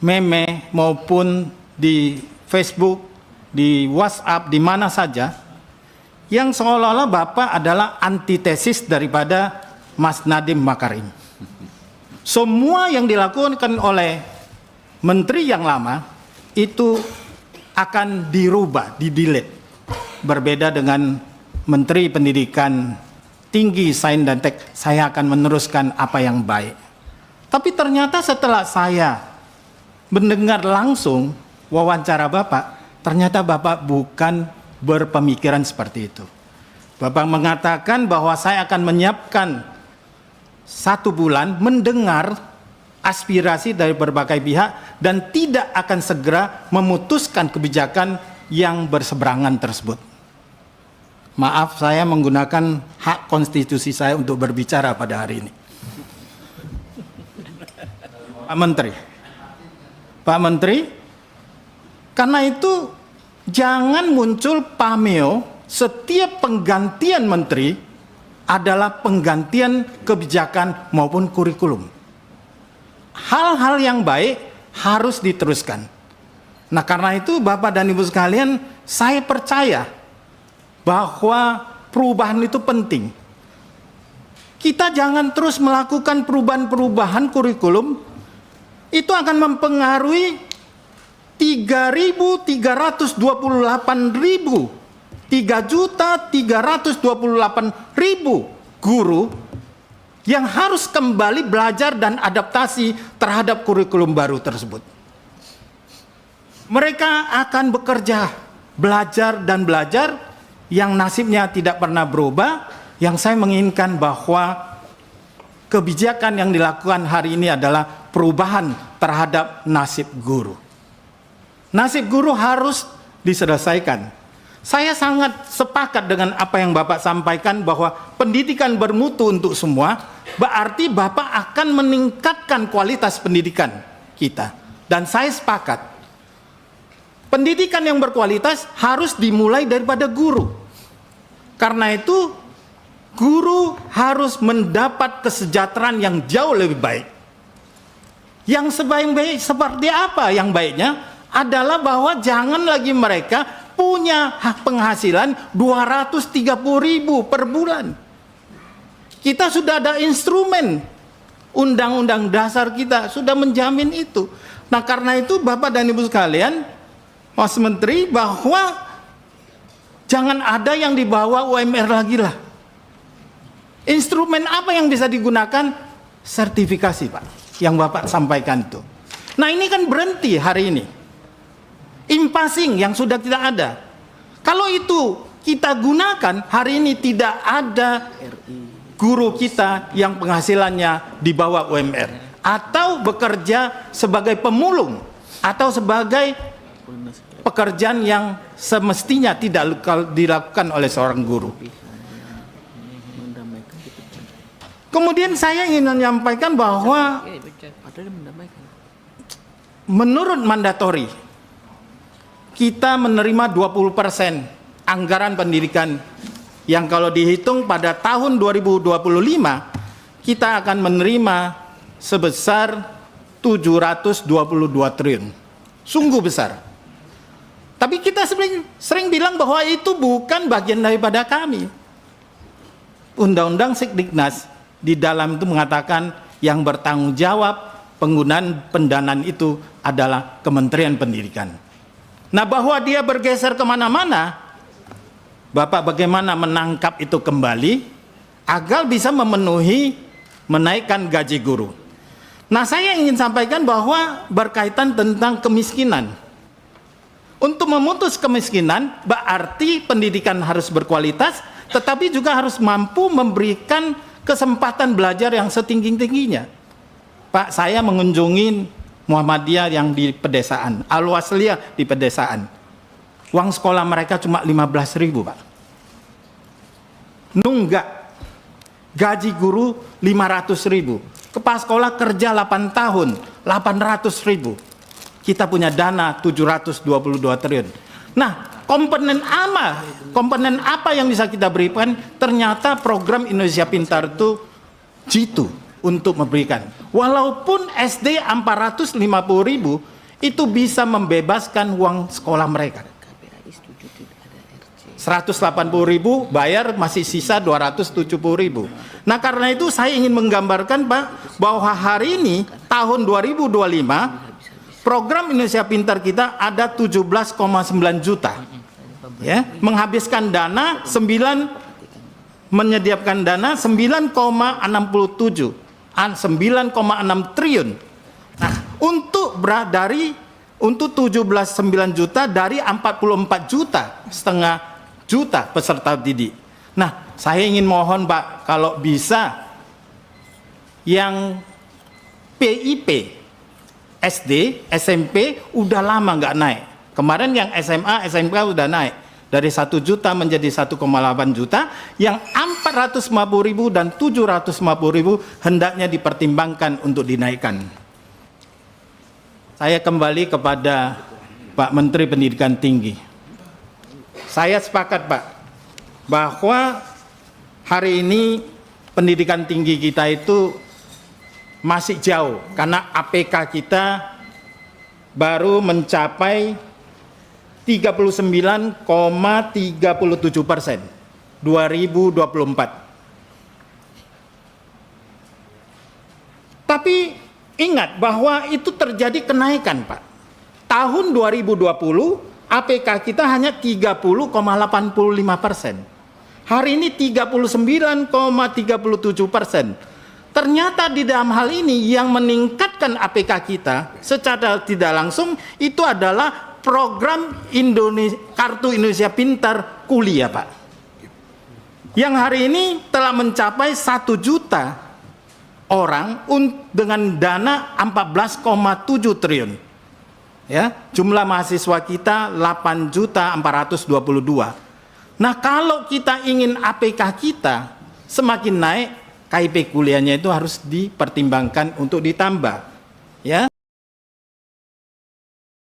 meme maupun di Facebook, di WhatsApp, di mana saja, yang seolah-olah Bapak adalah antitesis daripada Mas Nadiem Makarim. Semua yang dilakukan oleh menteri yang lama itu akan dirubah, di-delete. Berbeda dengan Menteri Pendidikan Tinggi, Sains dan Tek, saya akan meneruskan apa yang baik. Tapi ternyata setelah saya mendengar langsung wawancara Bapak, ternyata Bapak bukan berpemikiran seperti itu. Bapak mengatakan bahwa saya akan menyiapkan 1 bulan mendengar aspirasi dari berbagai pihak dan tidak akan segera memutuskan kebijakan yang berseberangan tersebut. Maaf, saya menggunakan hak konstitusi saya untuk berbicara pada hari ini. Pak Menteri, karena itu jangan muncul pameo setiap penggantian menteri adalah penggantian kebijakan maupun kurikulum. Hal-hal yang baik harus diteruskan. Nah, karena itu Bapak dan Ibu sekalian, saya percaya bahwa perubahan itu penting. Kita jangan terus melakukan perubahan-perubahan kurikulum, itu akan mempengaruhi 3.328.000 guru yang harus kembali belajar dan adaptasi terhadap kurikulum baru tersebut. Mereka akan bekerja, belajar dan belajar yang nasibnya tidak pernah berubah. Yang saya menginginkan bahwa kebijakan yang dilakukan hari ini adalah perubahan terhadap nasib guru. Nasib guru harus diselesaikan. Saya sangat sepakat dengan apa yang Bapak sampaikan bahwa pendidikan bermutu untuk semua, berarti Bapak akan meningkatkan kualitas pendidikan kita. Dan saya sepakat, pendidikan yang berkualitas harus dimulai daripada guru. Karena itu, guru harus mendapat kesejahteraan yang jauh lebih baik. Yang sebaik-baik seperti apa yang baiknya? Adalah bahwa jangan lagi mereka punya hak penghasilan 230.000 per bulan. Kita sudah ada instrumen, undang-undang dasar kita sudah menjamin itu. Nah, karena itu Bapak dan Ibu sekalian, Mas Menteri, bahwa jangan ada yang dibawa UMR lagi lah. Instrumen apa yang bisa digunakan? Sertifikasi, Pak, yang Bapak sampaikan itu. Nah, ini kan berhenti hari ini. Impasing yang sudah tidak ada. Kalau itu kita gunakan, hari ini tidak ada guru kita yang penghasilannya di bawah UMR atau bekerja sebagai pemulung atau sebagai pekerjaan yang semestinya tidak dilakukan oleh seorang guru. Kemudian saya ingin menyampaikan bahwa menurut mandatori kita menerima 20% anggaran pendidikan yang kalau dihitung pada tahun 2025 kita akan menerima sebesar 722 triliun. Sungguh besar. Tapi kita sering bilang bahwa itu bukan bagian daripada kami. Undang-undang Sekdiknas di dalam itu mengatakan yang bertanggung jawab penggunaan pendanaan itu adalah Kementerian Pendidikan. Nah, bahwa dia bergeser kemana-mana, Bapak bagaimana menangkap itu kembali agar bisa memenuhi menaikkan gaji guru. Nah, saya ingin sampaikan bahwa berkaitan tentang kemiskinan. Untuk memutus kemiskinan berarti pendidikan harus berkualitas, tetapi juga harus mampu memberikan kesempatan belajar yang setinggi-tingginya. Pak, saya mengunjungi Muhammadiyah yang di pedesaan, Al-Wasliyah di pedesaan. Uang sekolah mereka cuma 15.000, Pak. Nunggak. Gaji guru 500.000. Kepala sekolah kerja 8 tahun, 800.000. Kita punya dana 722 triliun. Nah, komponen apa yang bisa kita berikan? Ternyata program Indonesia Pintar itu jitu. untuk memberikan. Walaupun SD 450.000 itu bisa membebaskan uang sekolah mereka. 180.000 bayar, masih sisa 270.000. Nah, karena itu saya ingin menggambarkan, Pak, bahwa hari ini tahun 2025 program Indonesia Pintar kita ada 17,9 juta. Ya, menghabiskan dana menyediakan dana 9,6 triliun. Nah, untuk 17,9 juta dari 44,5 juta peserta didik. Nah, saya ingin mohon, Pak, kalau bisa yang PIP SD, SMP udah lama nggak naik. Kemarin yang SMA, SMK udah naik dari 1 juta menjadi 1,8 juta. Yang 450.000 dan 750.000 hendaknya dipertimbangkan untuk dinaikkan. Saya kembali kepada Pak Menteri Pendidikan Tinggi. Saya sepakat, Pak, bahwa hari ini pendidikan tinggi kita itu masih jauh karena APK kita baru mencapai 39,37% 2024. Tapi ingat bahwa itu terjadi kenaikan, Pak. Tahun 2020 APK kita hanya 30,85%. Hari ini 39,37%. Ternyata di dalam hal ini yang meningkatkan APK kita secara tidak langsung itu adalah program Kartu Indonesia Pintar Kuliah, Pak. Yang hari ini telah mencapai 1 juta orang dengan dana 14,7 triliun. Ya, jumlah mahasiswa kita 8.422. Nah, kalau kita ingin APK kita semakin naik, KIP kuliahnya itu harus dipertimbangkan untuk ditambah. Ya.